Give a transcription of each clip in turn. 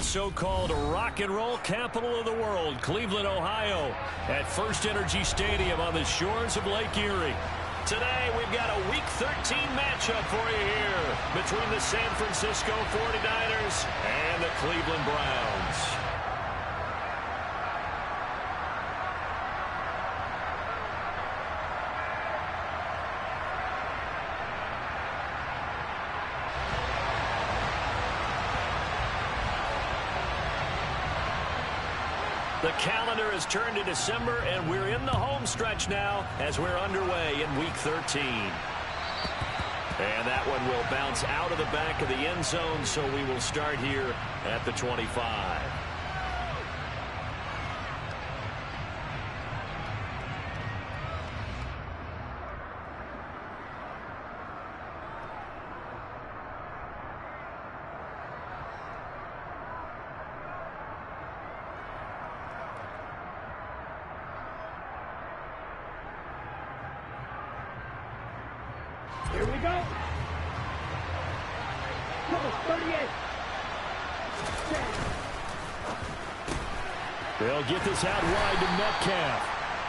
the so-called rock and roll capital of the world, Cleveland, Ohio, at First Energy Stadium on the shores of Lake Erie. Today, we've got a Week 13 matchup for you here between the San Francisco 49ers and the Cleveland Browns. The calendar has turned to December, and we're in the home stretch now as we're underway in Week 13. And that one will bounce out of the back of the end zone, so we will start here at the 25. Here we go. Number 38. They'll get this out wide to Metcalf.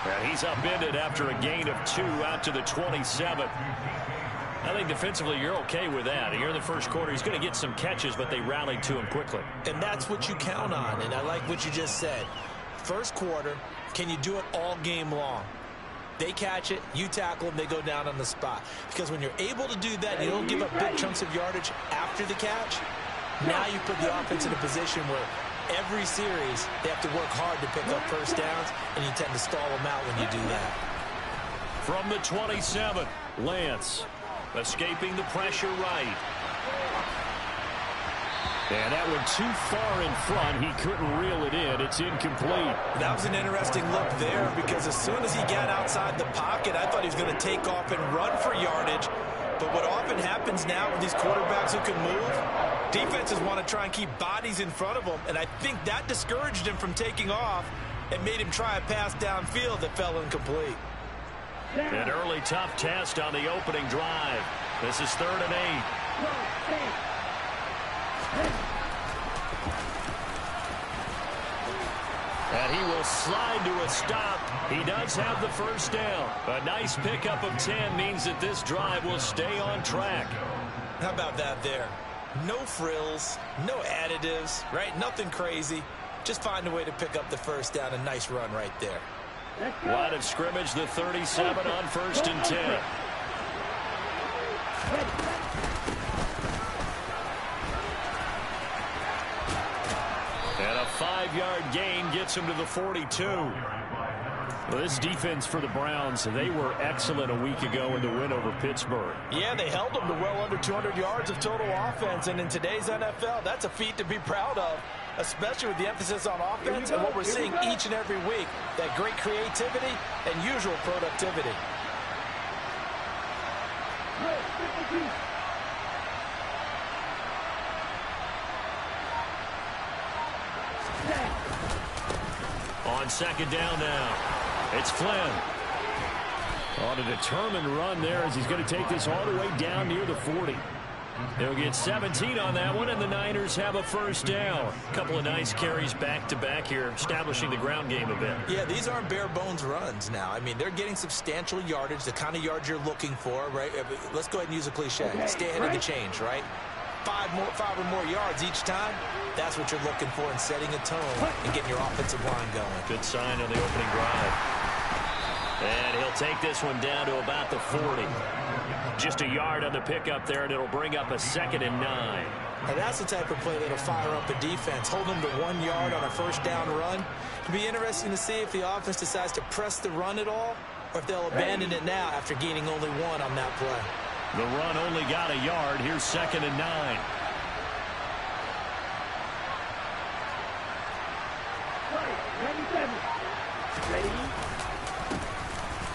And he's upended after a gain of 2 out to the 27. I think defensively you're okay with that. Here in the first quarter, he's going to get some catches, but they rallied to him quickly. And that's what you count on, and I like what you just said. First quarter, can you do it all game long? They catch it, you tackle them, they go down on the spot. Because when you're able to do that, you don't give up big chunks of yardage after the catch. Now you put the offense in a position where every series they have to work hard to pick up first downs, and you tend to stall them out when you do that. From the 27, Lance escaping the pressure right. And that one too far in front. He couldn't reel it in. It's incomplete. That was an interesting look there because as soon as he got outside the pocket, I thought he was going to take off and run for yardage. But what often happens now with these quarterbacks who can move, defenses want to try and keep bodies in front of them. And I think that discouraged him from taking off and made him try a pass downfield that fell incomplete. An early tough test on the opening drive. This is 3rd and 8. And he will slide to a stop. He does have the first down. A nice pickup of 10 means that this drive will stay on track. How about that there? No frills, no additives, right? Nothing crazy. Just find a way to pick up the first down. A nice run right there. Line of scrimmage, the 37 on 1st and 10. And a 5-yard gain gets him to the 42. Well, this defense for the Browns, they were excellent a week ago in the win over Pittsburgh. Yeah, they held them to well under 200 yards of total offense, and in today's NFL, that's a feat to be proud of, especially with the emphasis on offense and what we're seeing each and every week, that great creativity and usual productivity. On 2nd down now, it's Flynn. On a determined run there as he's going to take this all the way down near the 40. They'll get 17 on that one, and the Niners have a first down. A couple of nice carries back-to-back here, establishing the ground game a bit. Yeah, these aren't bare-bones runs now. I mean, they're getting substantial yardage, the kind of yards you're looking for, right? Let's go ahead and use a cliche. Stay ahead of the change, right? 5 or more yards each time. That's what you're looking for in setting a tone and getting your offensive line going. Good sign on the opening drive. And he'll take this one down to about the 40. Just a yard on the pickup there, and it'll bring up a 2nd and 9. And that's the type of play that'll fire up a defense. Hold them to 1 yard on a first down run. It'll be interesting to see if the offense decides to press the run at all, or if they'll abandon it now after gaining only 1 on that play. The run only got a yard. Here's 2nd and 9.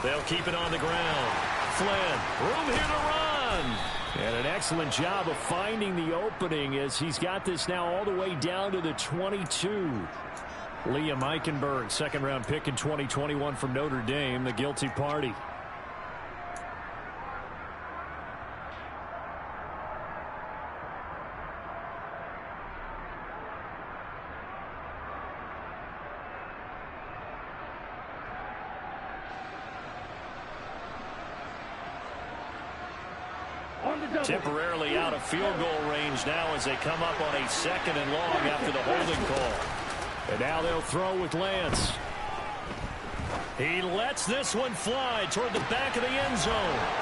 They'll keep it on the ground. Flynn, room here to run. And an excellent job of finding the opening as he's got this now all the way down to the 22. Liam Eichenberg, 2nd-round pick in 2021 from Notre Dame, the guilty party. Temporarily out of field goal range now as they come up on a 2nd and long after the holding call. And now they'll throw with Lance. He lets this one fly toward the back of the end zone.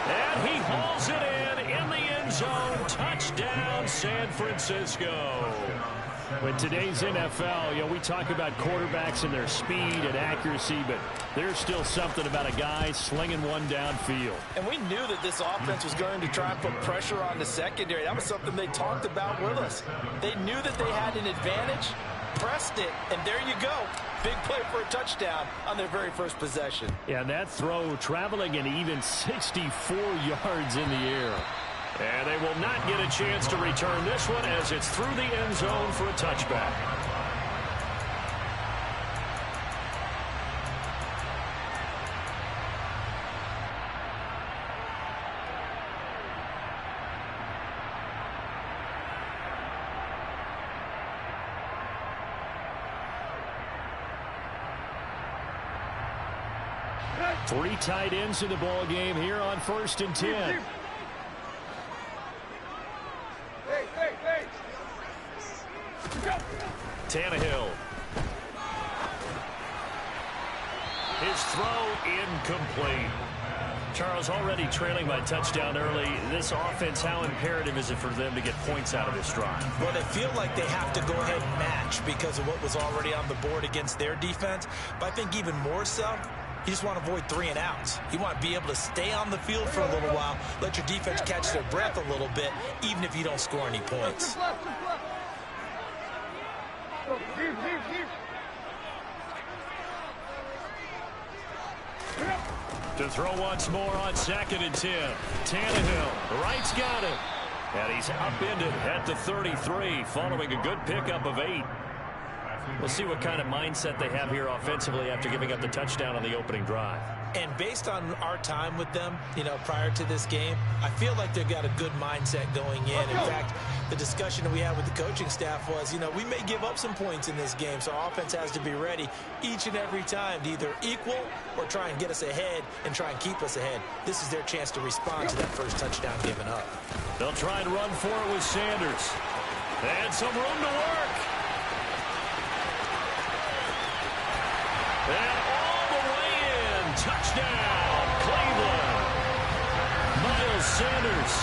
And he hauls it in the end zone. Touchdown, San Francisco. With today's NFL, we talk about quarterbacks and their speed and accuracy, but there's still something about a guy slinging one downfield. And we knew that this offense was going to try and put pressure on the secondary. That was something they talked about with us. They knew that they had an advantage, pressed it, and there you go. Big play for a touchdown on their very first possession. Yeah, and that throw traveling an even 64 yards in the air. And they will not get a chance to return this one as it's through the end zone for a touchback. Three tight ends in the ball game here on 1st and 10. Tannehill. His throw incomplete. Charles, already trailing by touchdown early. This offense, how imperative is it for them to get points out of this drive? Well, they feel like they have to go ahead and match because of what was already on the board against their defense. But I think even more so, you just want to avoid 3 and outs. You want to be able to stay on the field for a little while, let your defense catch their breath a little bit, even if you don't score any points. To throw once more on 2nd and 10. Tannehill, right's got it. And he's upended at the 33 following a good pickup of 8. We'll see what kind of mindset they have here offensively after giving up the touchdown on the opening drive. And based on our time with them, prior to this game, I feel like they've got a good mindset going in. In fact, the discussion that we had with the coaching staff was, we may give up some points in this game, so our offense has to be ready each and every time to either equal or try and get us ahead and try and keep us ahead. This is their chance to respond to that first touchdown given up. They'll try and run for it with Sanders. And some room to work. And all the way in. Touchdown, Cleveland. Miles Sanders,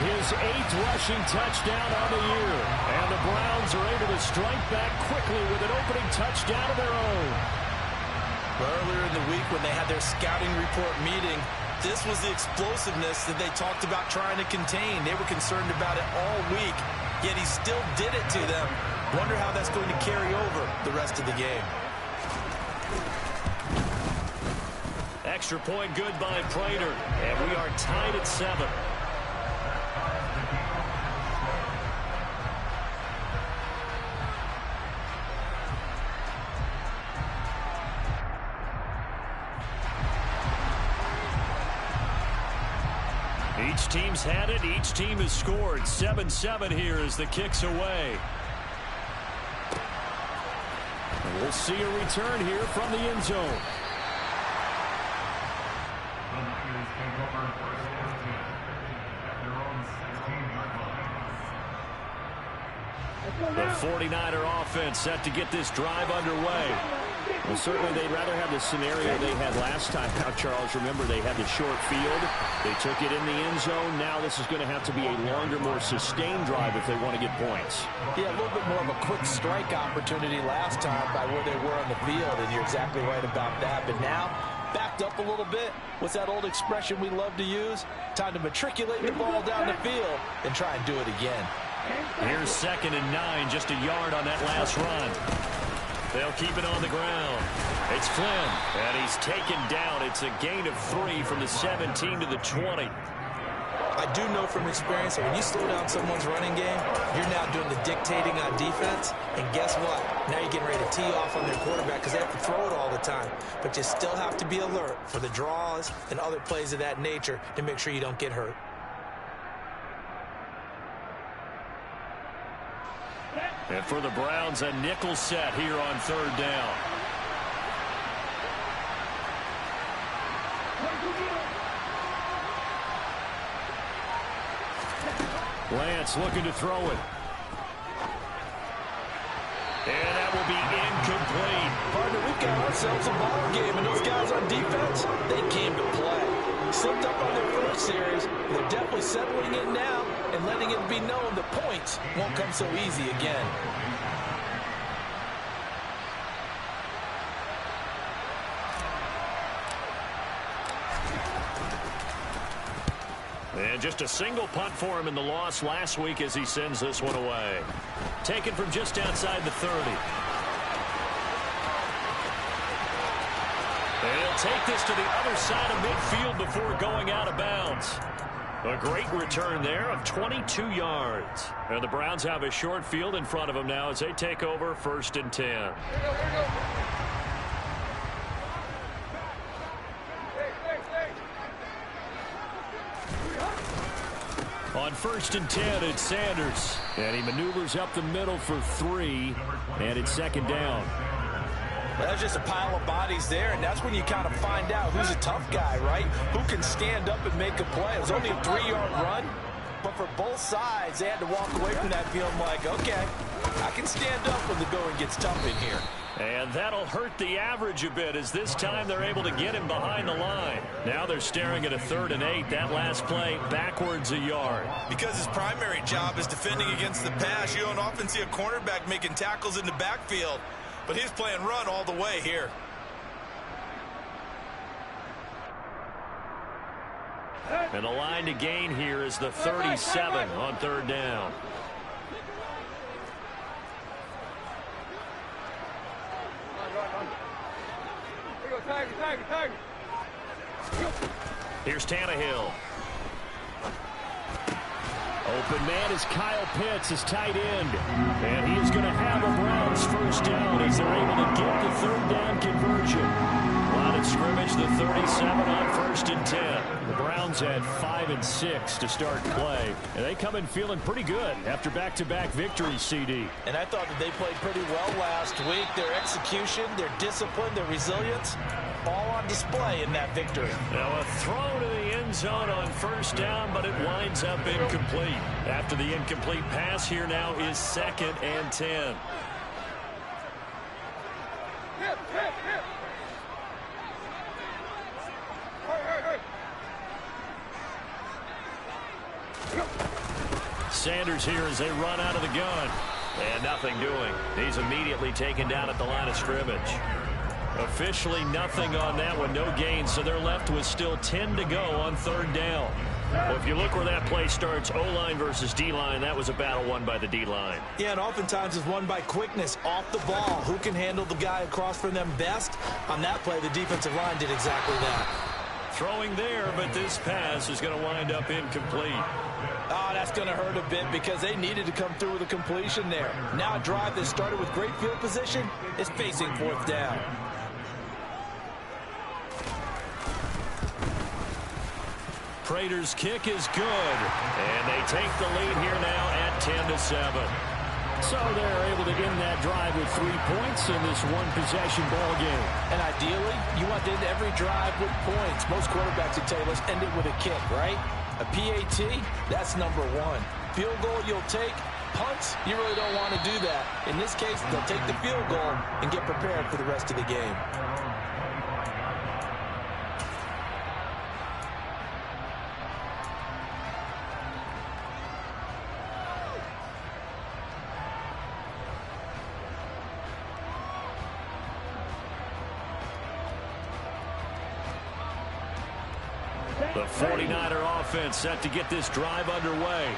his 8th rushing touchdown on the year. And the Browns are able to strike back quickly with an opening touchdown of their own. Earlier in the week when they had their scouting report meeting, this was the explosiveness that they talked about trying to contain. They were concerned about it all week, yet he still did it to them. Wonder how that's going to carry over the rest of the game. Extra point good by Prater, and we are tied at 7. Each team's had it. Each team has scored. 7-7 here as the kick's away. And we'll see a return here from the end zone. The 49er offense set to get this drive underway. Well, certainly they'd rather have the scenario they had last time out, Charles. Remember, they had the short field. They took it in the end zone. Now this is going to have to be a longer, more sustained drive if they want to get points. Yeah, a little bit more of a quick strike opportunity last time by where they were on the field, and you're exactly right about that. But now, backed up a little bit. What's that old expression we love to use? Time to matriculate the ball down the field and try and do it again. Here's 2nd and 9, just a yard on that last run. They'll keep it on the ground. It's Flynn, and he's taken down. It's a gain of 3 from the 17 to the 20. I do know from experience that when you slow down someone's running game, you're now doing the dictating on defense. And guess what? Now you're getting ready to tee off on their quarterback because they have to throw it all the time. But you still have to be alert for the draws and other plays of that nature to make sure you don't get hurt. And for the Browns, a nickel set here on 3rd down. Lance looking to throw it. And that will be incomplete. Partner, we've got ourselves a ball game, and those guys on defense, they came to play. Slipped up on their first series. They're definitely settling in now and letting it be known the points won't come so easy again. And just a single punt for him in the loss last week as he sends this one away. Taken from just outside the 30. And he'll take this to the other side of midfield before going out of bounds. A great return there of 22 yards. And the Browns have a short field in front of them now as they take over 1st and 10. Here we go. On 1st and 10, it's Sanders. And he maneuvers up the middle for 3. And it's 2nd down. That's just a pile of bodies there, and that's when you kind of find out who's a tough guy, right? Who can stand up and make a play. It was only a 3-yard run, but for both sides, they had to walk away from that feeling like, okay, I can stand up when the going gets tough in here. And that'll hurt the average a bit as this time they're able to get him behind the line. Now they're staring at a 3rd and 8. That last play backwards a yard. Because his primary job is defending against the pass, you don't often see a cornerback making tackles in the backfield. But he's playing run all the way here. And the line to gain here is the 37 on 3rd down. Here's Tannehill. Open man is Kyle Pitts, his tight end. And he is going to have a Browns 1st down as they're able to get the 3rd down conversion. Line of scrimmage, the 37 on 1st and 10. The Browns had 5 and 6 to start play. And they come in feeling pretty good after back-to-back victories, CD. And I thought that they played pretty well last week. Their execution, their discipline, their resilience, all on display in that victory. Now a throw to the end zone on 1st down, but it winds up incomplete. After the incomplete pass, here now is 2nd and 10. Sanders here as they run out of the gun. And nothing doing. He's immediately taken down at the line of scrimmage. Officially nothing on that one, no gain, so they're left with still 10 to go on 3rd down. Well, if you look where that play starts, O-line versus D-line, that was a battle won by the D-line. Yeah, and oftentimes it's won by quickness off the ball. Who can handle the guy across from them best? On that play, the defensive line did exactly that. Throwing there, but this pass is going to wind up incomplete. Oh, that's going to hurt a bit because they needed to come through with a completion there. Now a drive that started with great field position is facing 4th down. Prater's kick is good, and they take the lead here now at 10-7. So they're able to end that drive with 3 points in this one-possession ball game. And ideally, you want to end every drive with points. Most quarterbacks would tell you, let's end it with a kick, right? A PAT, that's number 1. Field goal you'll take. Punts, you really don't want to do that. In this case, they'll take the field goal and get prepared for the rest of the game. The 49er offense set to get this drive underway.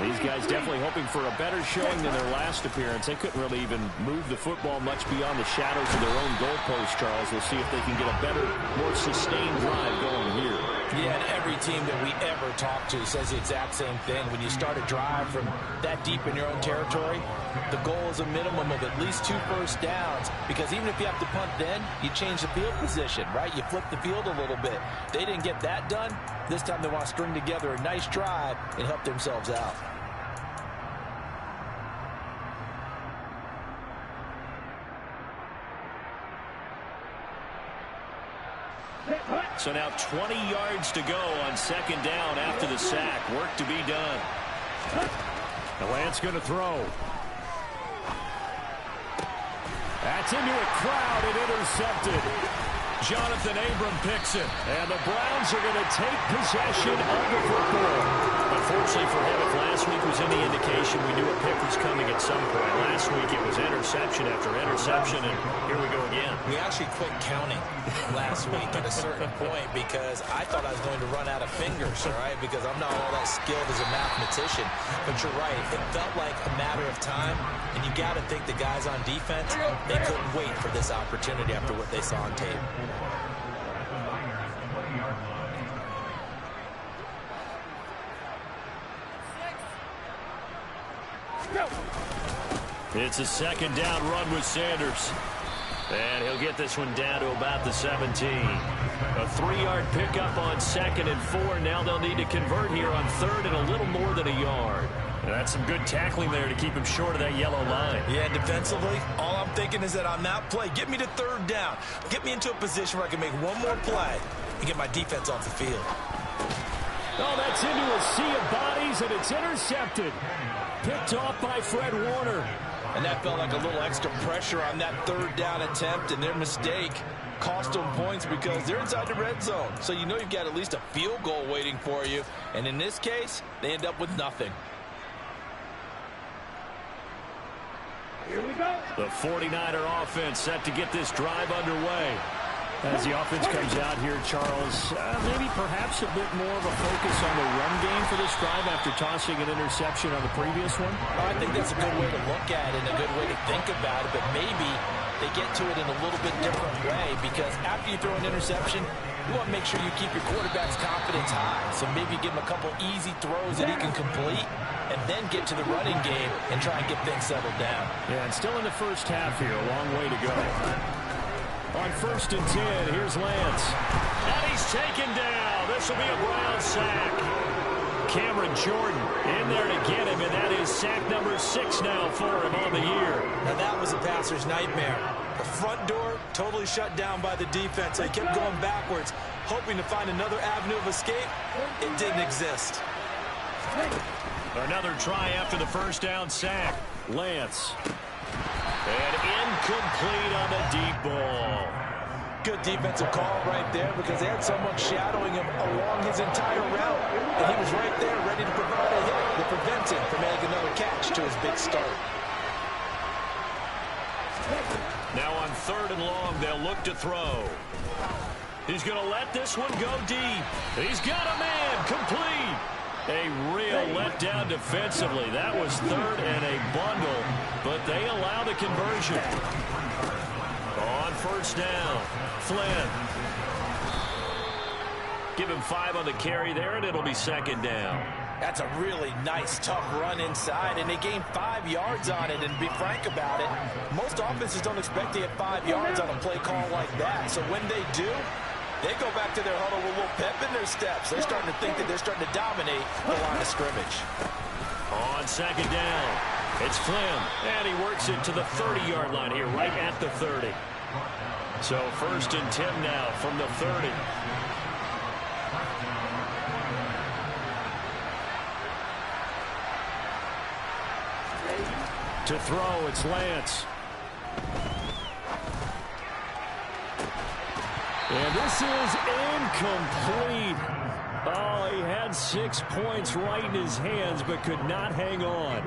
These guys definitely hoping for a better showing than their last appearance. They couldn't really even move the football much beyond the shadows of their own goalpost, Charles. We'll see if they can get a better, more sustained drive going here. Yeah, and every team that we ever talk to says the exact same thing. When you start a drive from that deep in your own territory, the goal is a minimum of at least 2 first downs, because even if you have to punt then, you change the field position, right? You flip the field a little bit. They didn't get that done. This time they want to string together a nice drive and help themselves out. So now 20 yards to go on 2nd down after the sack. Work to be done. The Lance going to throw. That's into a crowd and intercepted. Jonathan Abram picks it. And the Browns are going to take possession of the football. Unfortunately for him, if last week was any indication, we knew a pick was coming at some point. Last week it was interception after interception, and here we go again. We actually quit counting last week at a certain point because I thought I was going to run out of fingers, all right, because I'm not all that skilled as a mathematician. But you're right. It felt like a matter of time, and you got to think the guys on defense, they couldn't wait for this opportunity after what they saw on tape. It's a second down run with Sanders. And he'll get this one down to about the 17. A 3-yard pickup on 2nd and 4. Now they'll need to convert here on 3rd and a little more than a yard. And that's some good tackling there to keep him short of that yellow line. Yeah, defensively, all I'm thinking is that on that play, get me to 3rd down. Get me into a position where I can make one more play and get my defense off the field. Oh, that's into a sea of bodies, and it's intercepted. Picked off by Fred Warner. And that felt like a little extra pressure on that 3rd down attempt, and their mistake cost them points because they're inside the red zone. So you know you've got at least a field goal waiting for you. And in this case, they end up with nothing. Here we go. The 49er offense set to get this drive underway. As the offense comes out here, Charles, maybe perhaps a bit more of a focus on the run game for this drive after tossing an interception on the previous one? I think that's a good way to look at it and a good way to think about it, but maybe they get to it in a little bit different way because after you throw an interception, you want to make sure you keep your quarterback's confidence high. So maybe give him a couple easy throws that he can complete and then get to the running game and try and get things settled down. Yeah, and still in the first half here, a long way to go. On 1st and 10, here's Lance. And he's taken down. This will be a Brown sack. Cameron Jordan in there to get him, and that is sack number 6 now for him on the year. Now that was a passer's nightmare. The front door totally shut down by the defense. They kept going backwards, hoping to find another avenue of escape. It didn't exist. Another try after the first down sack. Lance. And incomplete on the deep ball. Good defensive call right there because they had someone shadowing him along his entire route. And he was right there ready to provide a hit that prevents him from making another catch to his big start. Now on 3rd and long, they'll look to throw. He's going to let this one go deep. He's got a man, complete. A real letdown defensively. That was 3rd and a bundle, but they allow the conversion. On 1st down, Flynn. Give him 5 on the carry there, and it'll be 2nd down. That's a really nice, tough run inside, and they gained 5 yards on it. And to be frank about it, most offenses don't expect to get 5 yards on a play call like that. So when they do, they go back to their huddle with a little pep in their steps. They're starting to think that they're starting to dominate the line of scrimmage. On 2nd down, it's Flynn, and he works it to the 30-yard line here, right at the 30. So 1st and 10 now from the 30. To throw, it's Lance. And this is incomplete. Oh, he had 6 points right in his hands, but could not hang on.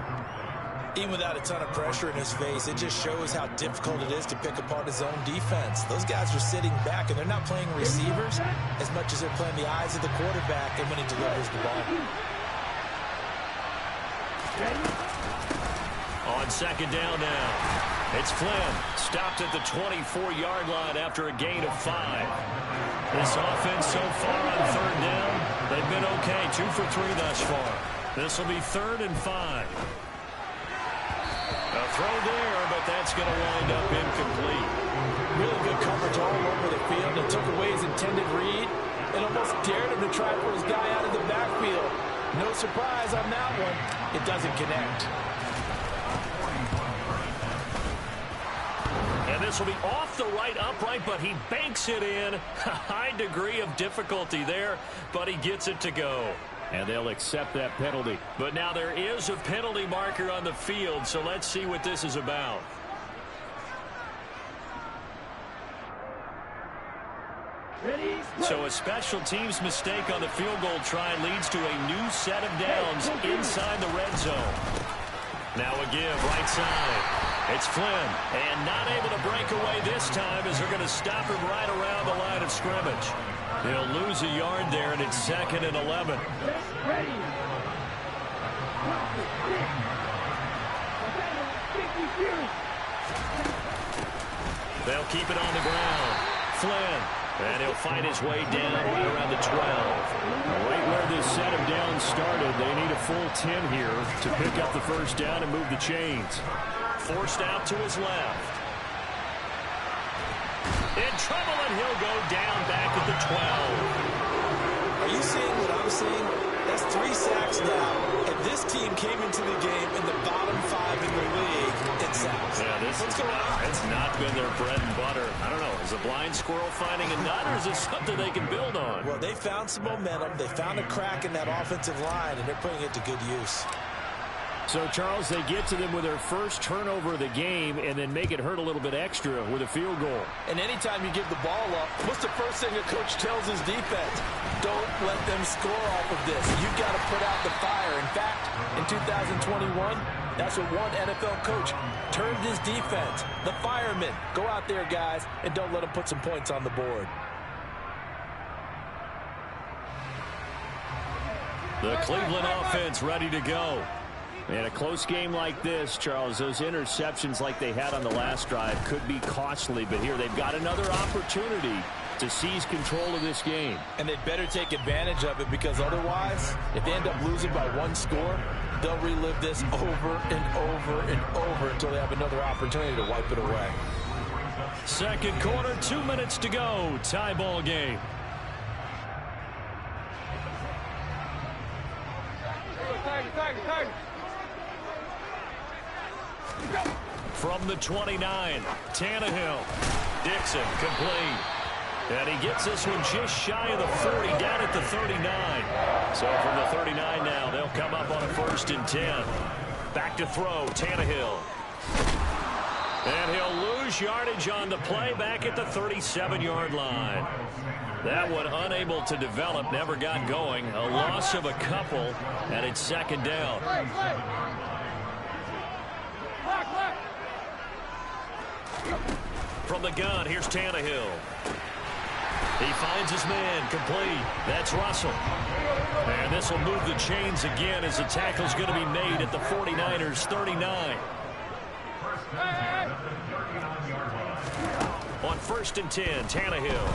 Even without a ton of pressure in his face, it just shows how difficult it is to pick apart his own defense. Those guys are sitting back, and they're not playing receivers as much as they're playing the eyes of the quarterback and when he delivers the ball. On 2nd down now, it's Flynn. Stopped at the 24-yard line after a gain of 5. This offense so far on 3rd down, they've been okay. 2 for 3 thus far. This will be 3rd and 5. A throw there, but that's going to wind up incomplete. Really good coverage all over the field. It took away his intended read and almost dared him to try for his guy out of the backfield. No surprise on that one. It doesn't connect. And this will be off the right upright, but he banks it in. A high degree of difficulty there, but he gets it to go. And they'll accept that penalty. But now there is a penalty marker on the field, so let's see what this is about. So a special teams mistake on the field goal try leads to a new set of downs inside the red zone. Now a give right side. It's Flynn, and not able to break away this time as they're going to stop him right around the line of scrimmage. He'll lose a yard there, and it's 2nd and 11. They'll keep it on the ground. Flynn. And he'll find his way down right around the 12. Right where this set of downs started, they need a full 10 here to pick up the first down and move the chains. Forced out to his left. In trouble, and he'll go down back at the 12. Are you seeing what I'm seeing? That's 3 sacks now. And this team came into the game in the bottom 5 in the league in sacks. Yeah, what's going on? It's not been their bread and butter. I don't know. Is a blind squirrel finding a nut, or is this something they can build on? Well, they found some momentum. They found a crack in that offensive line, and they're putting it to good use. So, Charles, they get to them with their first turnover of the game and then make it hurt a little bit extra with a field goal. And anytime you give the ball up, what's the first thing a coach tells his defense? Don't let them score off of this. You've got to put out the fire. In fact, in 2021, that's what one NFL coach turned his defense. The firemen. Go out there, guys, and don't let them put some points on the board. The Cleveland offense ready to go. In a close game like this, Charles, those interceptions like they had on the last drive could be costly, but here they've got another opportunity to seize control of this game. And they'd better take advantage of it, because otherwise, if they end up losing by 1 score, they'll relive this over and over and over until they have another opportunity to wipe it away. Second quarter, 2 minutes to go. Tie ball game. From the 29, Tannehill. Dixon complete. And he gets this one just shy of the 40, down at the 39. So from the 39 now, they'll come up on a 1st and 10. Back to throw, Tannehill. And he'll lose yardage on the play back at the 37-yard line. That one unable to develop, never got going. A loss of a couple, and it's 2nd down. From the gun, here's Tannehill. He finds his man, complete. That's Russell. And this will move the chains again as the tackle's going to be made at the 49ers' 39. On 1st and 10, Tannehill.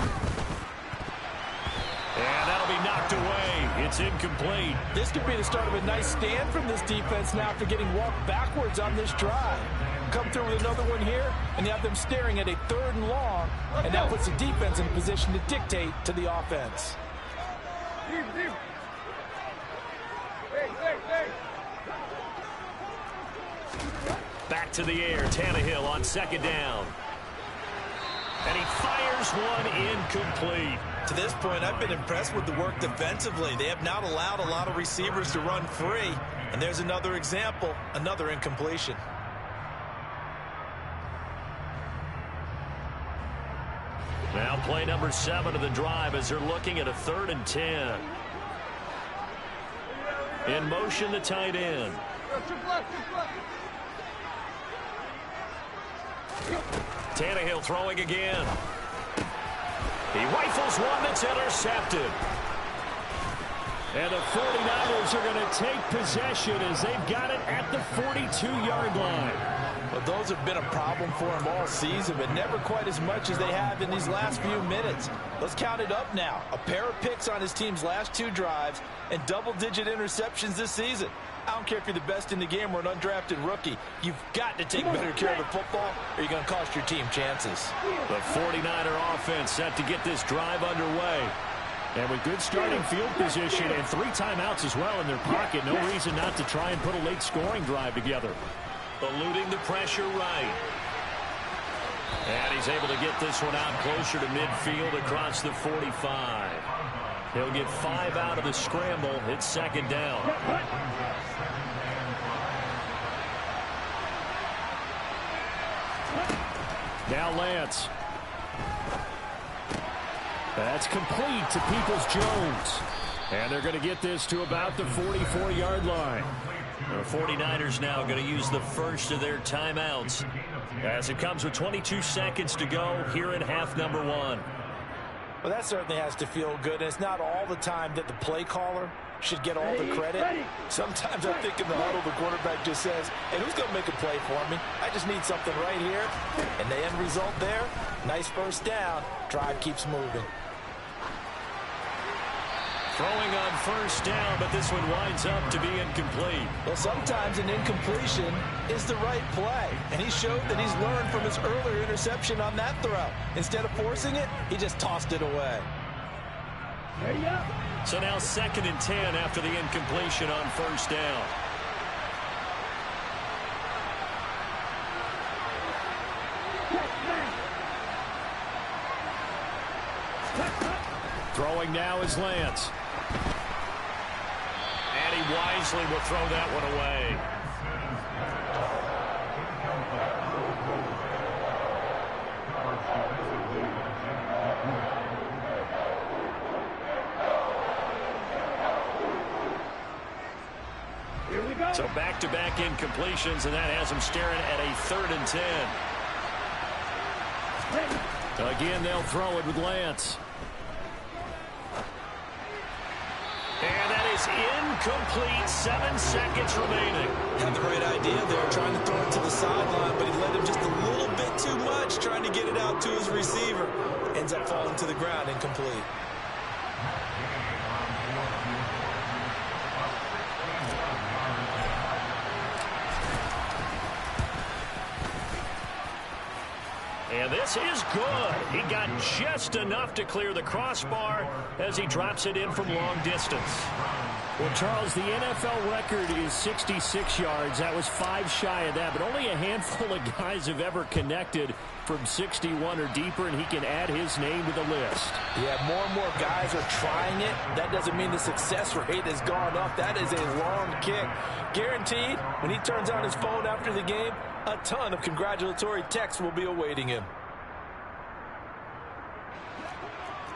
And that'll be knocked away. It's incomplete. This could be the start of a nice stand from this defense now after getting walked backwards on this drive. Come through with another one here, and you have them staring at a 3rd and long, and that puts the defense in a position to dictate to the offense. Back to the air, Tannehill on 2nd down. And he fires one incomplete. To this point, I've been impressed with the work defensively. They have not allowed a lot of receivers to run free. And there's another example, another incompletion. Now play number 7 of the drive as they're looking at a 3rd and 10. In motion, the tight end. Tannehill throwing again. He rifles one that's intercepted. And the 49ers are going to take possession as they've got it at the 42-yard line. Well, those have been a problem for them all season, but never quite as much as they have in these last few minutes. Let's count it up now. A pair of picks on his team's last 2 drives and double-digit interceptions this season. I don't care if you're the best in the game or an undrafted rookie. You've got to take better care of the football or you're going to cost your team chances. The 49er offense set to get this drive underway. And with good starting field position and 3 timeouts as well in their pocket, no reason not to try and put a late scoring drive together. Eluding the pressure right. And he's able to get this one out closer to midfield across the 45. He'll get 5 out of the scramble. It's second down. Now Lance. That's complete to Peoples-Jones. And they're going to get this to about the 44-yard line. The 49ers now going to use the first of their timeouts as it comes with 22 seconds to go here in half number 1. Well, that certainly has to feel good. And it's not all the time that the play caller should get all the credit. Sometimes I think in the huddle, the quarterback just says, hey, who's going to make a play for me? I just need something right here. And the end result there, nice first down. Drive keeps moving. Throwing on first down, but this one winds up to be incomplete. Well, sometimes an incompletion is the right play. And he showed that he's learned from his earlier interception on that throw. Instead of forcing it, he just tossed it away. There you go. So now 2nd and 10 after the incompletion on first down. Throwing now is Lance. And he wisely will throw that one away. Here we go. So back-to-back incompletions, and that has him staring at a 3rd and 10. Again, they'll throw it with Lance. And that is incomplete. 7 seconds remaining. Had the right idea there, trying to throw it to the sideline, but he led him just a little bit too much, trying to get it out to his receiver. Ends up falling to the ground, incomplete. And this is good. He got just enough to clear the crossbar as he drops it in from long distance. Well, Charles, the NFL record is 66 yards. That was 5 shy of that, but only a handful of guys have ever connected from 61 or deeper, and he can add his name to the list. Yeah, more and more guys are trying it. That doesn't mean the success rate has gone up. That is a long kick. Guaranteed, when he turns on his phone after the game, a ton of congratulatory texts will be awaiting him.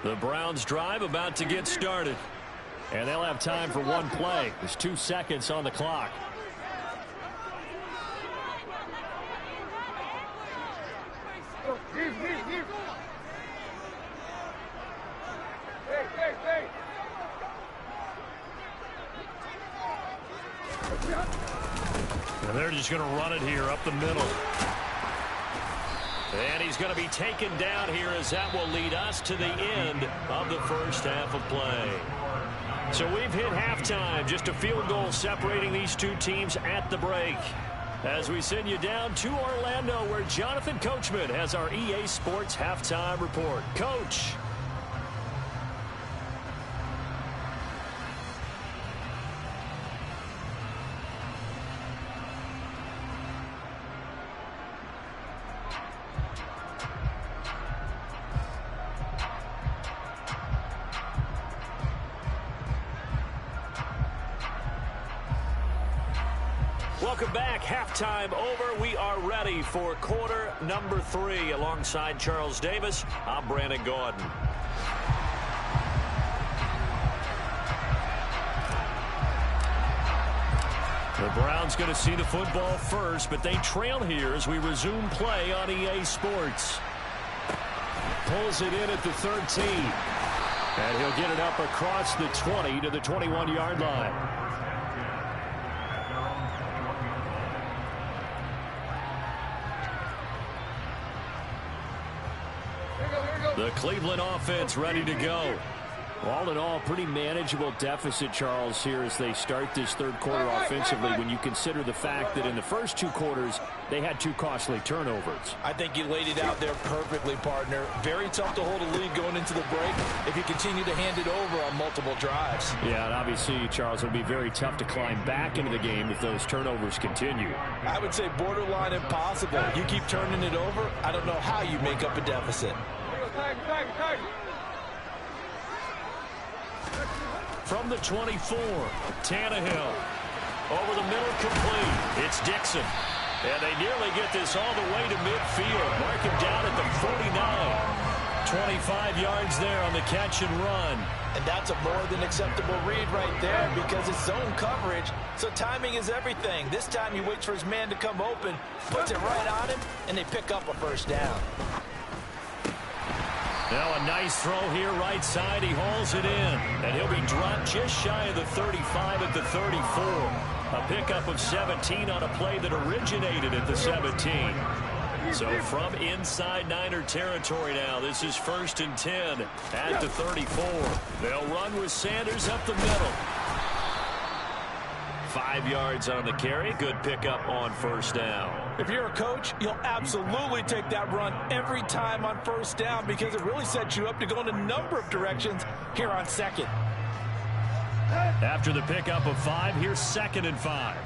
The Browns drive about to get started. And they'll have time for one play. There's 2 seconds on the clock. And they're just going to run it here up the middle. And he's going to be taken down here as that will lead us to the end of the first half of play. So we've hit halftime, just a field goal separating these two teams at the break. As we send you down to Orlando, where Jonathan Coachman has our EA Sports halftime report. Coach. Welcome back. Halftime over. We are ready for quarter number 3. Alongside Charles Davis, I'm Brandon Gordon. The Browns going to see the football first, but they trail here as we resume play on EA Sports. Pulls it in at the 13. And he'll get it up across the 20 to the 21-yard line. The Cleveland offense ready to go. All in all, pretty manageable deficit, Charles, here as they start this third quarter offensively when you consider the fact that in the first 2 quarters, they had 2 costly turnovers. I think you laid it out there perfectly, partner. Very tough to hold a lead going into the break if you continue to hand it over on multiple drives. Yeah, and obviously, Charles, it would be very tough to climb back into the game if those turnovers continue. I would say borderline impossible. You keep turning it over, I don't know how you make up a deficit. From the 24, Tannehill. Over the middle, complete. It's Dixon. And they nearly get this all the way to midfield. Mark him down at the 49. 25 yards there on the catch and run. And that's a more than acceptable read right there because it's zone coverage, so timing is everything. This time he waits for his man to come open, puts it right on him, and they pick up a first down. Now a nice throw here right side. He hauls it in, and he'll be dropped just shy of the 35 at the 34. A pickup of 17 on a play that originated at the 17. So from inside Niner territory now, this is 1st and 10 at the 34. They'll run with Sanders up the middle. 5 yards on the carry. Good pickup on first down. If you're a coach, you'll absolutely take that run every time on first down because it really sets you up to go in a number of directions here on second. After the pickup of 5, here's 2nd and 5.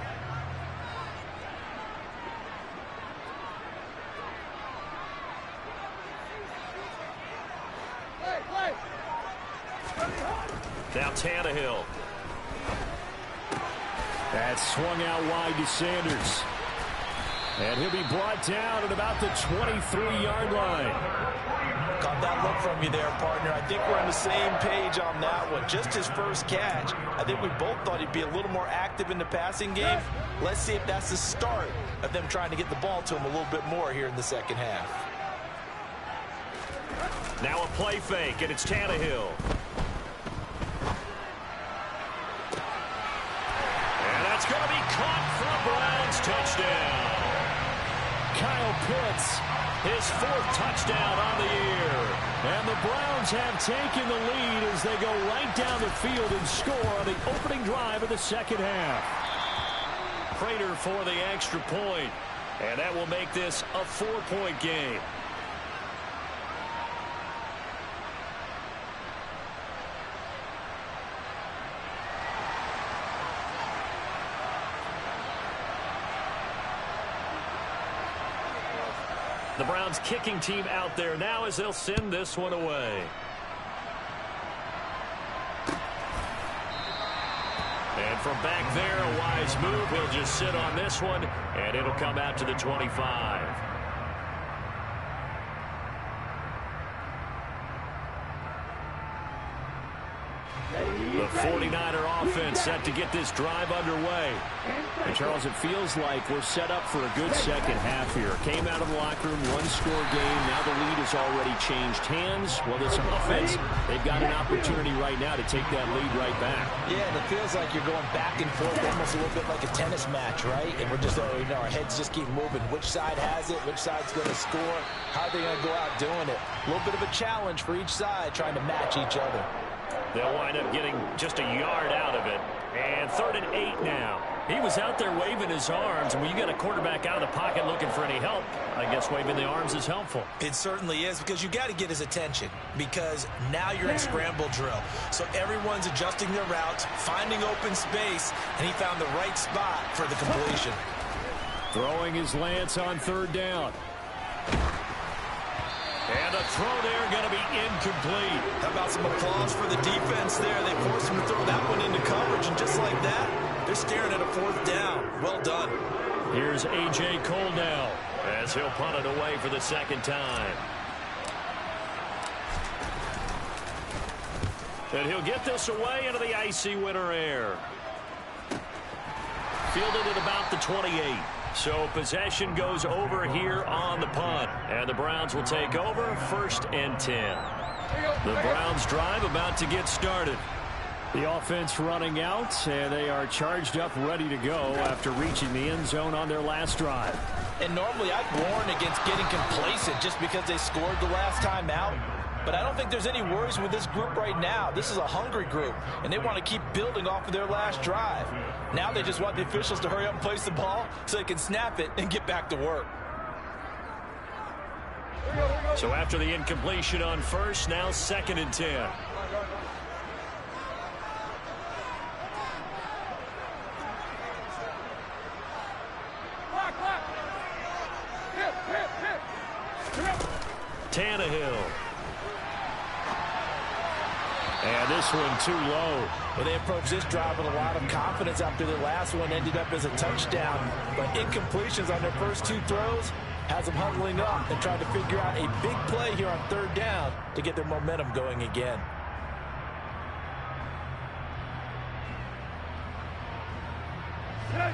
Now Tannehill. That's swung out wide to Sanders. And he'll be brought down at about the 23-yard line. Caught that look from you there, partner. I think we're on the same page on that one. Just his first catch. I think we both thought he'd be a little more active in the passing game. Let's see if that's the start of them trying to get the ball to him a little bit more here in the second half. Now a play fake, and it's Tannehill. And that's going to be caught for a Browns touchdown. Kyle Pitts, his 4th touchdown on the year. And the Browns have taken the lead as they go right down the field and score on the opening drive of the second half. Prater for the extra point, and that will make this a 4-point game. The Browns kicking team out there now as they'll send this one away. And from back there, a wise move. He'll just sit on this one, and it'll come out to the 25. The 49er offense set to get this drive underway. And Charles, it feels like we're set up for a good second half here. Came out of the locker room, one-score game. Now the lead has already changed hands. Well, this offense, they've got an opportunity right now to take that lead right back. Yeah, and it feels like you're going back and forth almost a little bit like a tennis match, right? And we're just, our heads just keep moving. Which side has it? Which side's going to score? How are they going to go out doing it? A little bit of a challenge for each side trying to match each other. They'll wind up getting just a yard out of it. And 3rd and 8 now. He was out there waving his arms, and when you get a quarterback out of the pocket looking for any help, I guess waving the arms is helpful. It certainly is, because you got to get his attention, because now you're in scramble drill. So everyone's adjusting their routes, finding open space, and he found the right spot for the completion. Throwing his Lance on 3rd down. And the throw there going to be incomplete. How about some applause for the defense there? They forced him to throw that one into coverage, and just like that, they're staring at a 4th down. Well done. Here's A.J. Cole now as he'll punt it away for the 2nd time. And he'll get this away into the icy winter air. Fielded at about the 28. So possession goes over here on the punt. And the Browns will take over 1st and 10. The Browns drive about to get started. The offense running out, and they are charged up, ready to go after reaching the end zone on their last drive. And normally I'd warn against getting complacent just because they scored the last time out. But I don't think there's any worries with this group right now. This is a hungry group, and they want to keep building off of their last drive. Now they just want the officials to hurry up and place the ball so they can snap it and get back to work. So after the incompletion on 1st, now 2nd and 10. Tannehill. And this one too low. Well, they approached this drive with a lot of confidence after their last one ended up as a touchdown. But incompletions on their first two throws has them huddling up and trying to figure out a big play here on third down to get their momentum going again.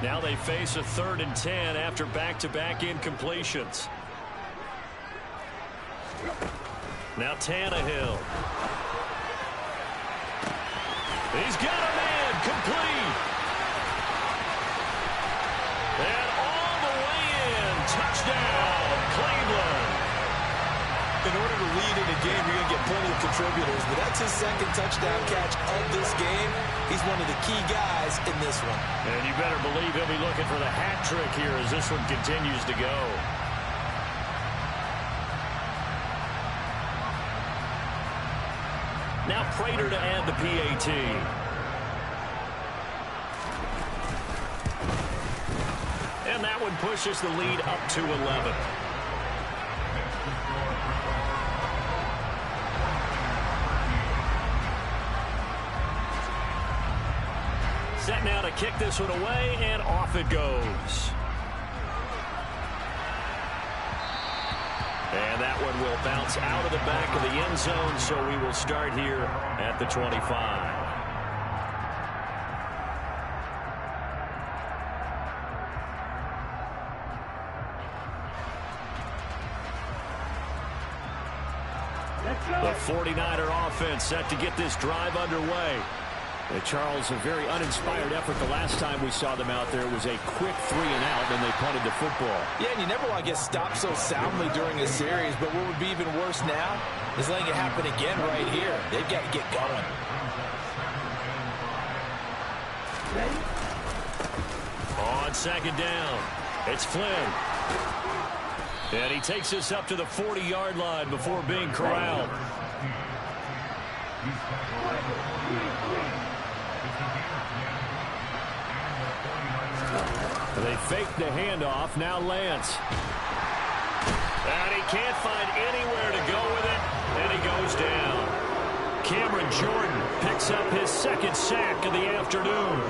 Now they face a 3rd and 10 after back-to-back incompletions. Now Tannehill. He's got a man complete. And all the way in. Touchdown, Cleveland. In order to lead in a game, you're going to get plenty of contributors, but that's his second touchdown catch of this game. He's one of the key guys in this one. And you better believe he'll be looking for the hat trick here as this one continues to go. Now Prater to add the PAT. And that one pushes the lead up to 11. Set now to kick this one away, and off it goes. And that one will bounce out of the back of the end zone, so we will start here at the 25. The 49er offense set to get this drive underway. Charles, a very uninspired effort the last time we saw them out there. It was a quick 3 and out, and they punted the football. Yeah, and you never want to get stopped so soundly during a series, but what would be even worse now is letting it happen again right here. They've got to get going. On 2nd down, it's Flynn. And he takes us up to the 40-yard line before being corralled. They fake the handoff. Now Lance. And he can't find anywhere to go with it. And he goes down. Cameron Jordan picks up his 2nd sack of the afternoon.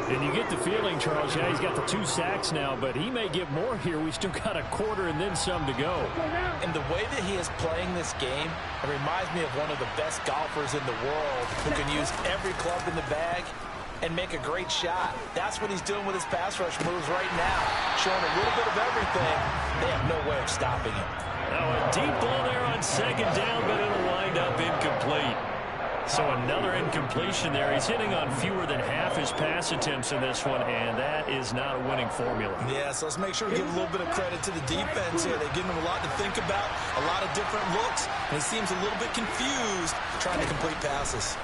And you get the feeling, Charles, yeah, he's got the 2 sacks now, but he may get more here. We still got a quarter and then some to go. And the way that he is playing this game, it reminds me of one of the best golfers in the world who can use every club in the bag and make a great shot. That's what he's doing with his pass rush moves right now. Showing a little bit of everything. They have no way of stopping him. Now a deep ball there on 2nd down, but it'll wind up incomplete. So another incompletion there. He's hitting on fewer than half his pass attempts in this one, and that is not a winning formula. Yeah, so let's make sure we give a little bit of credit to the defense here. They're giving him a lot to think about, a lot of different looks, and he seems a little bit confused trying to complete passes.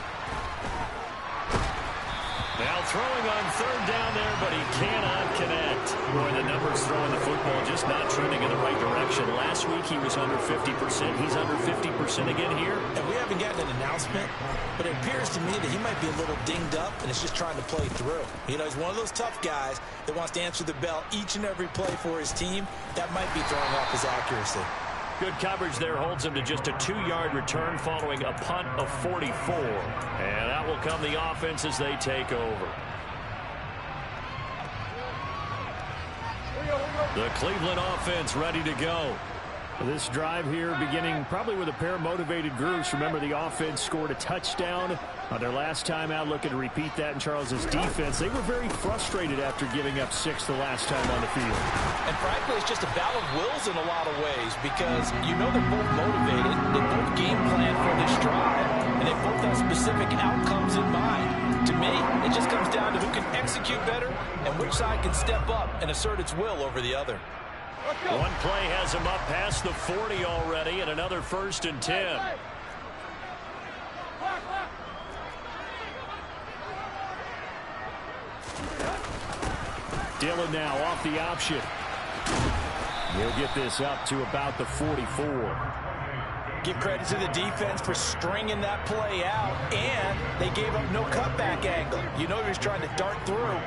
Now throwing on 3rd down there, but he cannot connect. Boy, the numbers throwing the football just not trending in the right direction. Last week he was under 50%. He's under 50% again here. And we haven't gotten an announcement, but it appears to me that he might be a little dinged up and is just trying to play through. You know, he's one of those tough guys that wants to answer the bell each and every play for his team. That might be throwing off his accuracy. Good coverage there holds him to just a 2-yard return following a punt of 44. And out will come the offense as they take over. The Cleveland offense ready to go. This drive here beginning probably with a pair of motivated groups. Remember, the offense scored a touchdown on their last time out, looking to repeat that in Charles's defense. They were very frustrated after giving up 6 the last time on the field. And frankly, it's just a battle of wills in a lot of ways because you know they're both motivated. They both game plan for this drive, and they both have specific outcomes in mind. To me, it just comes down to who can execute better and which side can step up and assert its will over the other. One play has him up past the 40 already, and another 1st and 10. Dillon now off the option. He'll get this up to about the 44. Give credit to the defense for stringing that play out, and they gave up no cutback angle. You know he was trying to dart through.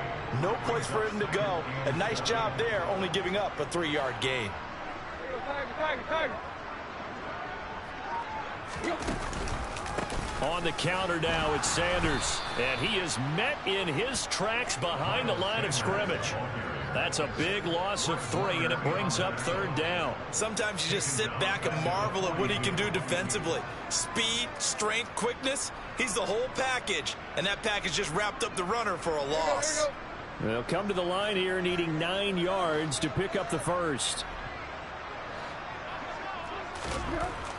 No place for him to go. A nice job there, only giving up a 3-yard gain. On the counter now, it's Sanders. And he is met in his tracks behind the line of scrimmage. That's a big loss of 3, and it brings up 3rd down. Sometimes you just sit back and marvel at what he can do defensively. Speed, strength, quickness, he's the whole package. And that package just wrapped up the runner for a loss. They'll come to the line here needing 9 yards to pick up the first.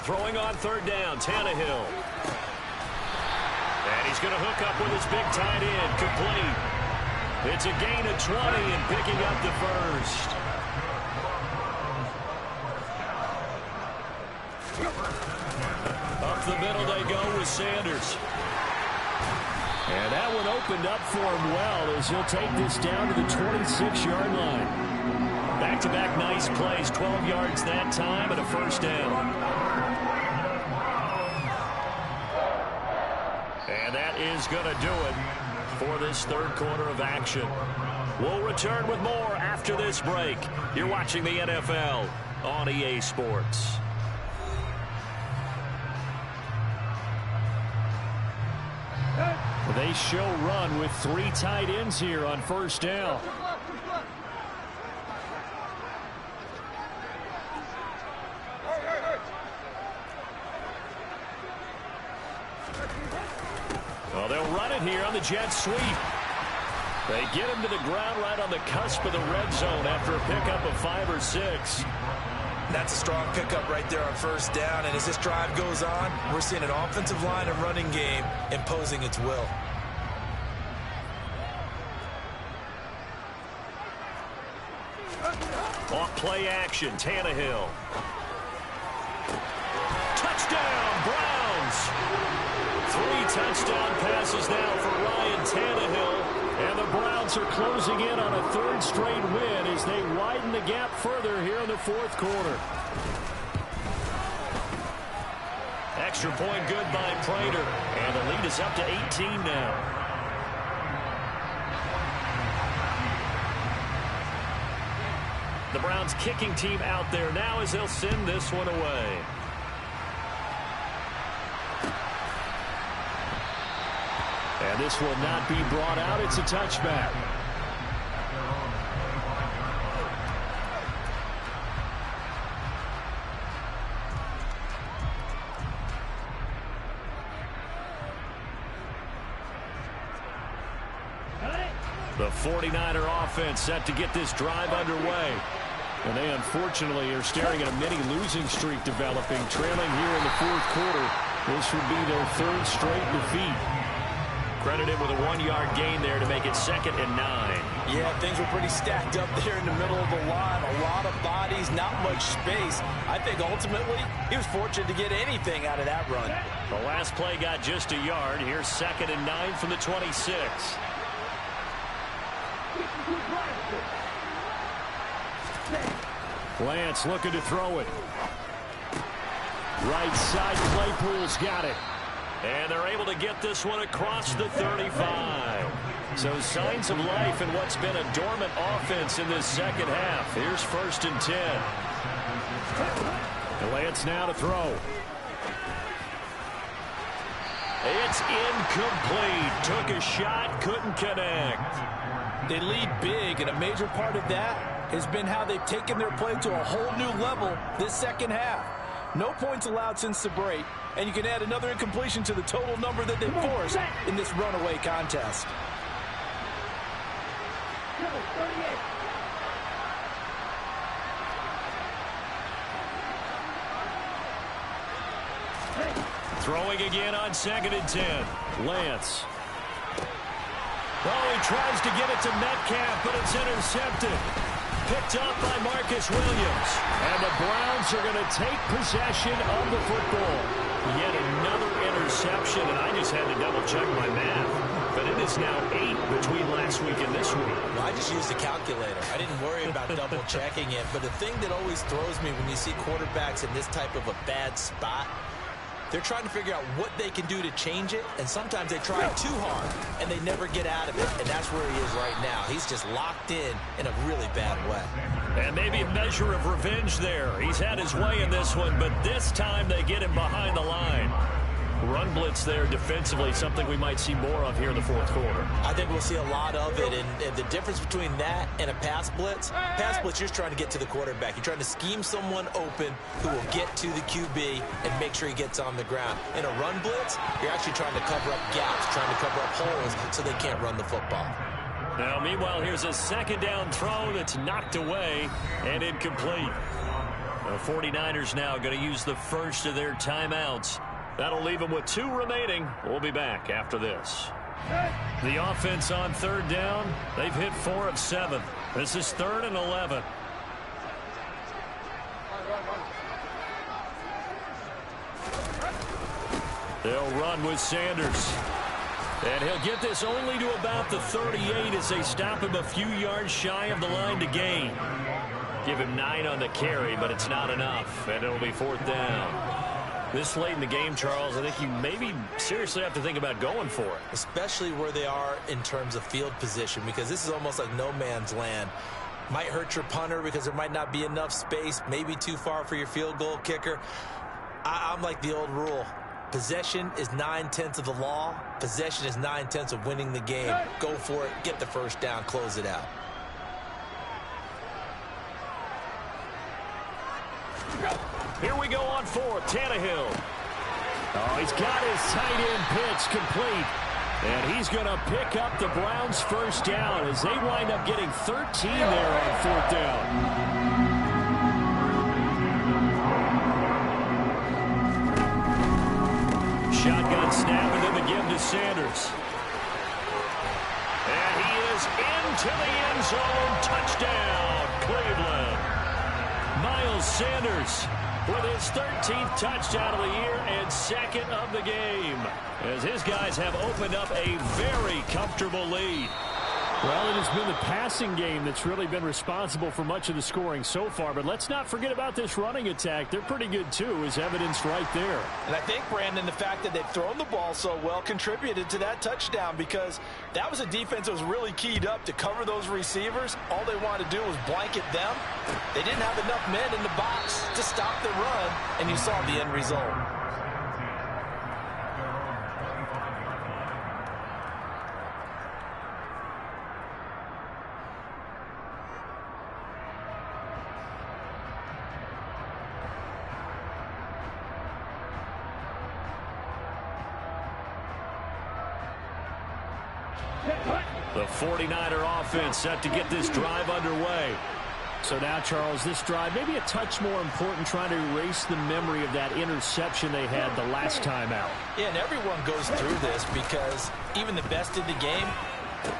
Throwing on 3rd down, Tannehill. And he's going to hook up with his big tight end, complete. It's a gain of 20 and picking up the first. Up the middle they go with Sanders. And that one opened up for him well as he'll take this down to the 26-yard line. Back-to-back nice plays, 12 yards that time and a first down. And that is going to do it for this 3rd quarter of action. We'll return with more after this break. You're watching the NFL on EA Sports. They show run with 3 tight ends here on first down. Well, they'll run it here on the jet sweep. They get him to the ground right on the cusp of the red zone after a pickup of 5 or 6. That's a strong pickup right there on first down. And as this drive goes on, we're seeing an offensive line and running game imposing its will. Off play action, Tannehill. Touchdown, Browns. 3 touchdown passes now for Ryan Tannehill. And the Browns are closing in on a 3rd straight win as they widen the gap further here in the 4th quarter. Extra point good by Prater. And the lead is up to 18 now. The Browns kicking team out there now as they'll send this one away. And this will not be brought out. It's a touchback. The 49er offense set to get this drive underway. And they unfortunately are staring at a mini losing streak developing, trailing here in the 4th quarter. This would be their 3rd straight defeat. Credited with a 1-yard gain there to make it 2nd and 9. Yeah, things were pretty stacked up there in the middle of the line. A lot of bodies, not much space. I think ultimately he was fortunate to get anything out of that run. The last play got just a yard. Here's 2nd and 9 from the 26. Lance looking to throw it. Right side, Claypool's got it. And they're able to get this one across the 35. So signs of life in what's been a dormant offense in this 2nd half. Here's 1st and 10. Lance now to throw. It's incomplete. Took a shot, couldn't connect. They lead big, and a major part of that has been how they've taken their play to a whole new level this 2nd half. No points allowed since the break, and you can add another incompletion to the total number that they forced in this runaway contest. Throwing again on 2nd and 10. Lance. Oh, he tries to get it to Metcalf, but it's intercepted. Picked up by Marcus Williams. And the Browns are going to take possession of the football. Yet another interception, and I just had to double-check my math. But it is now 8 between last week and this week. Well, I just used a calculator. I didn't worry about double-checking it. But the thing that always throws me when you see quarterbacks in this type of a bad spot, they're trying to figure out what they can do to change it, and sometimes they try too hard, and they never get out of it, and that's where he is right now. He's just locked in a really bad way. And maybe a measure of revenge there. He's had his way in this one, but this time they get him behind the line. Run blitz there defensively, something we might see more of here in the fourth quarter. I think we'll see a lot of it, and the difference between that and a pass blitz, you're just trying to get to the quarterback. You're trying to scheme someone open who will get to the QB and make sure he gets on the ground. In a run blitz, you're actually trying to cover up gaps, trying to cover up holes so they can't run the football. Now, meanwhile, here's a second down throw that's knocked away and incomplete. The 49ers now going to use the first of their timeouts. That'll leave them with 2 remaining. We'll be back after this. The offense on third down, they've hit 4 of 7. This is 3rd and 11. They'll run with Sanders. And he'll get this only to about the 38 as they stop him a few yards shy of the line to gain. Give him 9 on the carry, but it's not enough, and it'll be 4th down. This late in the game, Charles, I think you maybe seriously have to think about going for it. Especially where they are in terms of field position, because this is almost like no man's land. Might hurt your punter because there might not be enough space, maybe too far for your field goal kicker. I'm like the old rule. Possession is 9/10 of the law. Possession is 9/10 of winning the game. Go for it, get the first down, close it out. Here we go on 4th. Tannehill. Oh, he's got his tight end pitch complete. And he's going to pick up the Browns' first down as they wind up getting 13 there on 4th down. Shotgun snap and then again to Sanders. And he is into the end zone. Touchdown, Cleveland. Miles Sanders with his 13th touchdown of the year and 2nd of the game, as his guys have opened up a very comfortable lead. Well, it has been the passing game that's really been responsible for much of the scoring so far. But let's not forget about this running attack. They're pretty good, too, as evidenced right there. And I think, Brandon, the fact that they've thrown the ball so well contributed to that touchdown, because that was a defense that was really keyed up to cover those receivers. All they wanted to do was blanket them. They didn't have enough men in the box to stop the run, and you saw the end result. The 49er offense set to get this drive underway. So now, Charles, this drive maybe a touch more important, trying to erase the memory of that interception they had the last time out. Yeah, and everyone goes through this, because even the best in the game,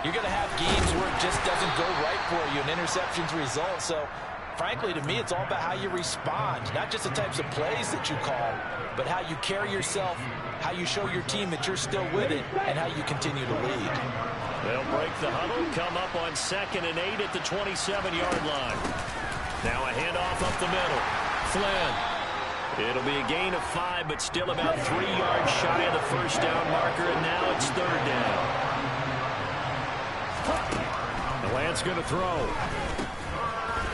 you're going to have games where it just doesn't go right for you, and interceptions result. So, frankly, to me, it's all about how you respond, not just the types of plays that you call, but how you carry yourself, how you show your team that you're still with it, and how you continue to lead. They'll break the huddle, come up on 2nd and 8 at the 27-yard line. Now a handoff up the middle. Flynn. It'll be a gain of 5, but still about 3 yards shy of the first down marker, and now it's 3rd down. Lance going to throw.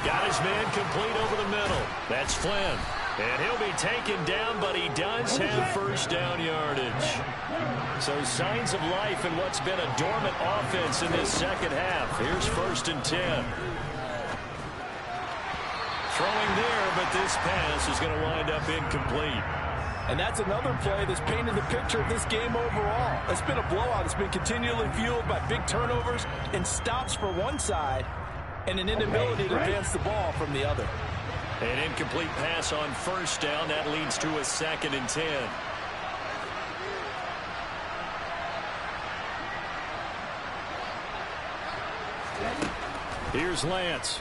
Got his man complete over the middle. That's Flynn. And he'll be taken down, but he does have first down yardage. So signs of life in what's been a dormant offense in this second half. Here's 1st and 10. Throwing there, but this pass is going to wind up incomplete. And that's another play that's painted the picture of this game overall. It's been a blowout. It's been continually fueled by big turnovers and stops for one side and an inability to advance the ball from the other. An incomplete pass on 1st down. That leads to a 2nd and 10. Here's Lance.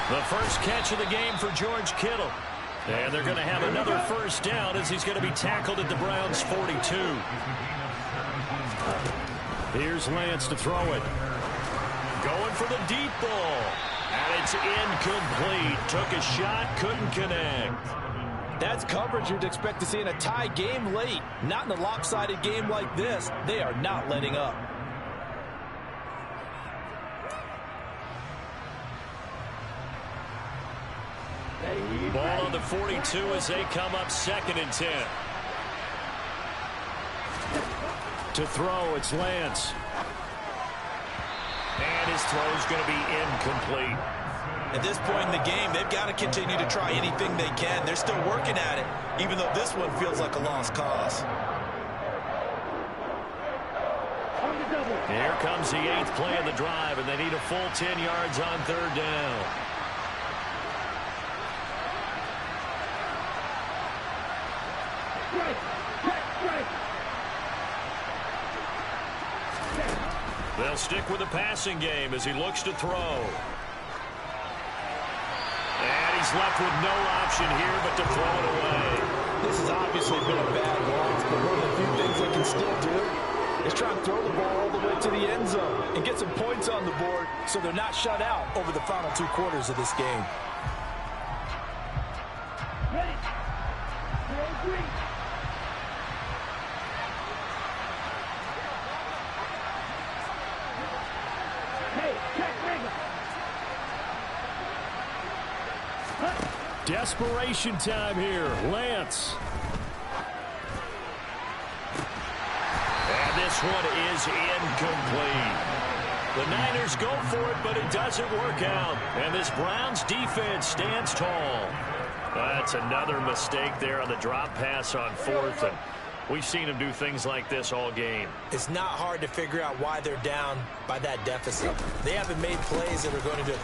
The first catch of the game for George Kittle. And they're going to have another first down as he's going to be tackled at the Browns' 42. Here's Lance to throw it. Going for the deep ball. And it's incomplete. Took a shot, couldn't connect. That's coverage you'd expect to see in a tie game late. Not in a lopsided game like this. They are not letting up. Ball on on the 42 as they come up 2nd and 10. To throw, it's Lance. And his throw's going to be incomplete. At this point in the game, they've got to continue to try anything they can. They're still working at it, even though this one feels like a lost cause. Here comes the 8th play of the drive, and they need a full 10 yards on 3rd down. They'll stick with the passing game as he looks to throw. And he's left with no option here but to throw it away. This has obviously been a bad loss, but one of the few things they can still do is try and throw the ball all the way to the end zone and get some points on the board so they're not shut out over the final 2 quarters of this game. Ready. Desperation time here. Lance. And this one is incomplete. The Niners go for it, but it doesn't work out. And this Browns defense stands tall. That's another mistake there on the drop pass on 4th. And we've seen them do things like this all game. It's not hard to figure out why they're down by that deficit. They haven't made plays that are going to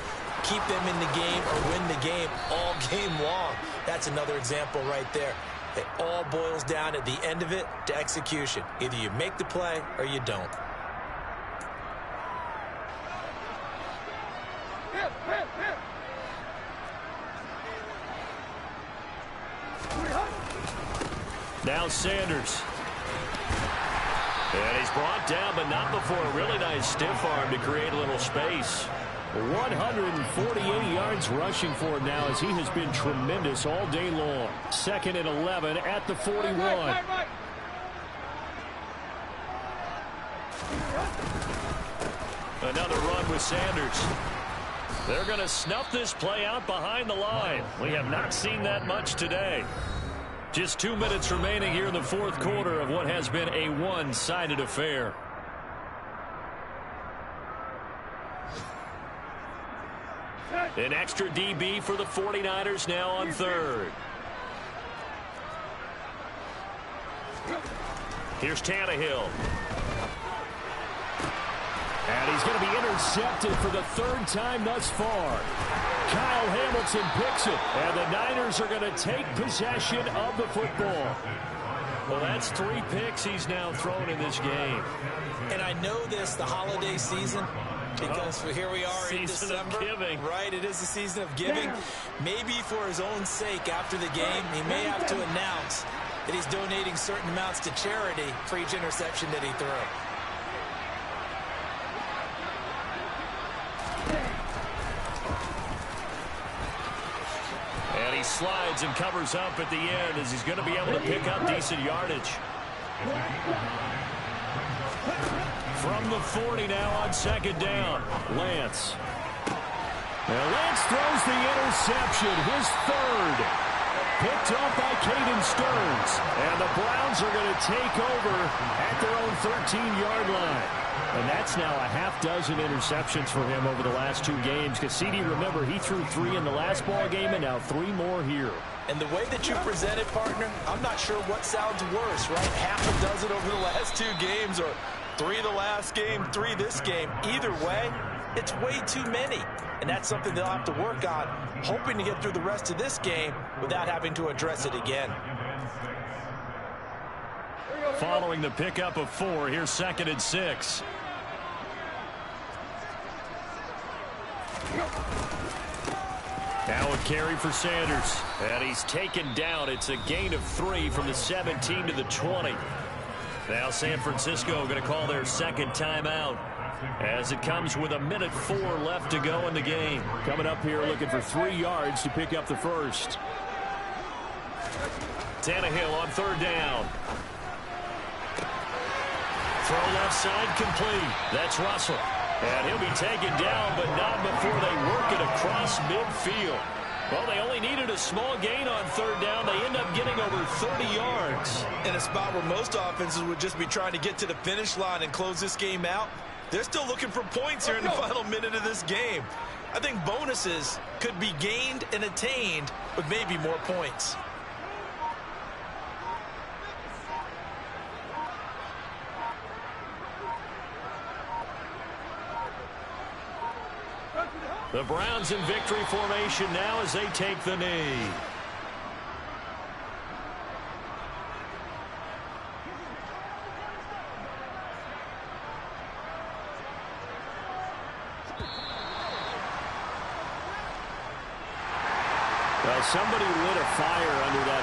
keep them in the game or win the game all game long. That's another example right there. It all boils down at the end of it to execution. Either you make the play or you don't. Now Sanders. And he's brought down, but not before a really nice stiff arm to create a little space. 148 yards rushing for him now as he has been tremendous all day long. 2nd and 11 at the 41. Another run with Sanders. They're going to snuff this play out behind the line. We have not seen that much today. Just 2 minutes remaining here in the 4th quarter of what has been a one-sided affair. An extra DB for the 49ers now on 3rd. Here's Tannehill. And he's going to be intercepted for the 3rd time thus far. Kyle Hamilton picks it, and the Niners are going to take possession of the football. Well, that's 3 picks he's now thrown in this game. And I know this, the holiday season, because here we are in December. Giving. Right, it is the season of giving. Maybe for his own sake after the game, he may have to announce that he's donating certain amounts to charity for each interception that he threw. And he slides and covers up at the end as he's going to be able to pick up decent yardage. From the 40 now on 2nd down. Lance. Now Lance throws the interception, his 3rd. Picked off by Caden Stearns. And the Browns are going to take over at their own 13-yard line. And that's now a half dozen interceptions for him over the last 2 games. Because CD, remember, he threw 3 in the last ball game and now 3 more here. And the way that you present it, partner, I'm not sure what sounds worse, right? Half a dozen over the last 2 games or 3 the last game, 3 this game. Either way, it's way too many. And that's something they'll have to work on, hoping to get through the rest of this game without having to address it again. Following the pickup of 4, here's 2nd and 6. Now a carry for Sanders. And he's taken down. It's a gain of 3 from the 17 to the 20. Now San Francisco going to call their 2nd timeout as it comes with 1:04 left to go in the game. Coming up here looking for 3 yards to pick up the 1st. Tannehill on 3rd down. Throw left side complete. That's Russell. And he'll be taken down, but not before they work it across midfield. Well, they only needed a small gain on third down. They end up getting over 30 yards. In a spot where most offenses would just be trying to get to the finish line and close this game out, they're still looking for points here in the final minute of this game. I think bonuses could be gained and attained with maybe more points. The Browns in victory formation now as they take the knee. Well, somebody lit a fire under that